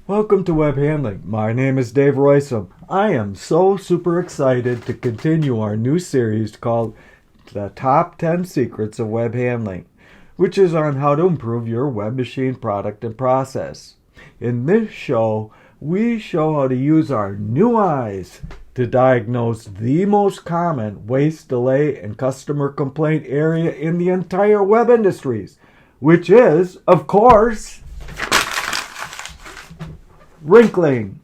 Welcome to Web Handling. My name is Dave Roysum. I am so super excited to continue our new series called The Top 10 Secrets of Web Handling, which is on how to improve your web machine product and process. In this show, we show how to use our new eyes to diagnose the most common waste, delay, and customer complaint area in the entire web industries, which is, of course, Wrinkling.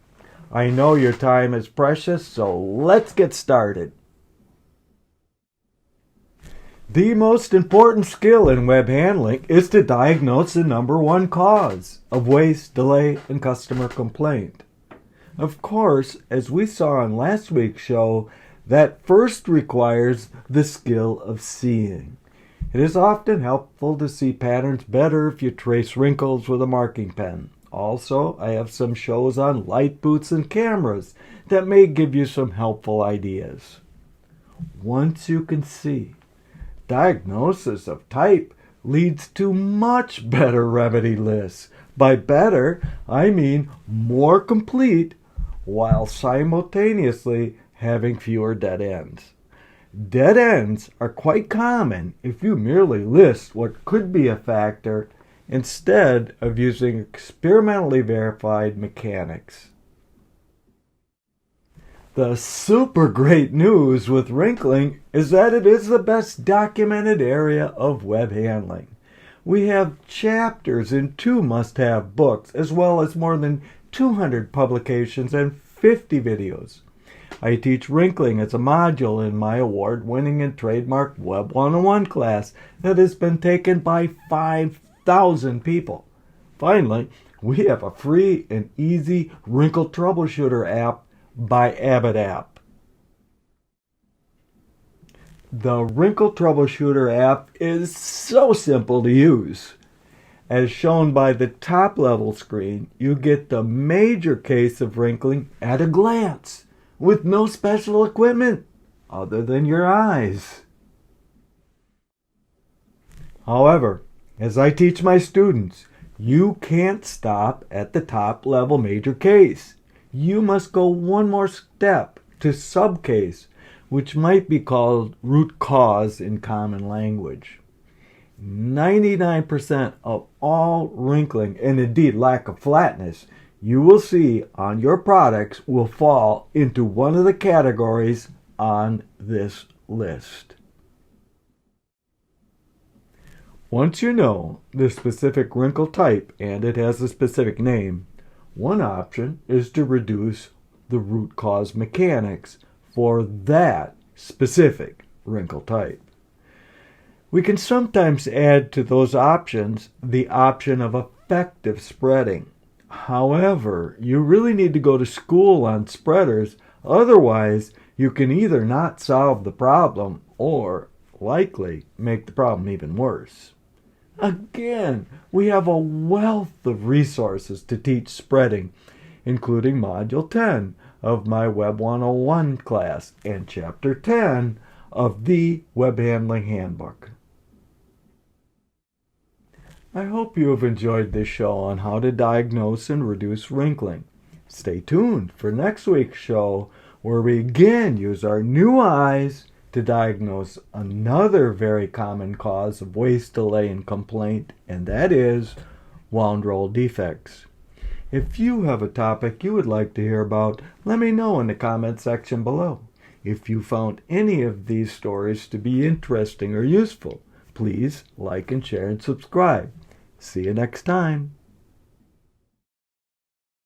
I know your time is precious, so let's get started. The most important skill in web handling is to diagnose the number one cause of waste, delay, and customer complaint. Of course, as we saw in last week's show, that first requires the skill of seeing. It is often helpful to see patterns better if you trace wrinkles with a marking pen. Also, I have some shows on light boots and cameras that may give you some helpful ideas. Once you can see, diagnosis of type leads to much better remedy lists. By better, I mean more complete while simultaneously having fewer dead ends. Dead ends are quite common if you merely list what could be a factor instead of using experimentally verified mechanics. The super great news with Wrinkling is that it is the best documented area of web handling. We have chapters in 2 must-have books, as well as more than 200 publications and 50 videos. I teach Wrinkling as a module in my award-winning and trademarked Web 101 class that has been taken by 5,000 people. Finally, we have a free and easy Wrinkle Troubleshooter App by App. The Wrinkle Troubleshooter App is so simple to use. As shown by the top level screen, you get the major case of wrinkling at a glance, with no special equipment other than your eyes. However, as I teach my students, you can't stop at the top level major case. You must go one more step to subcase, which might be called root cause in common language. 99% of all wrinkling, and indeed lack of flatness, you will see on your products will fall into one of the categories on this list. Once you know the specific wrinkle type and it has a specific name, one option is to reduce the root cause mechanics for that specific wrinkle type. We can sometimes add to those options the option of effective spreading. However, you really need to go to school on spreaders, otherwise you can either not solve the problem or likely make the problem even worse. Again, we have a wealth of resources to teach spreading, including Module 10 of my Web 101 class and Chapter 10 of the Web Handling Handbook. I hope you have enjoyed this show on how to diagnose and reduce wrinkling. Stay tuned for next week's show, where we again use our new eyes to diagnose another very common cause of waste, delay, and complaint, and that is wound roll defects. If you have a topic you would like to hear about, let me know in the comment section below. If you found any of these stories to be interesting or useful, please like and share and subscribe. See you next time.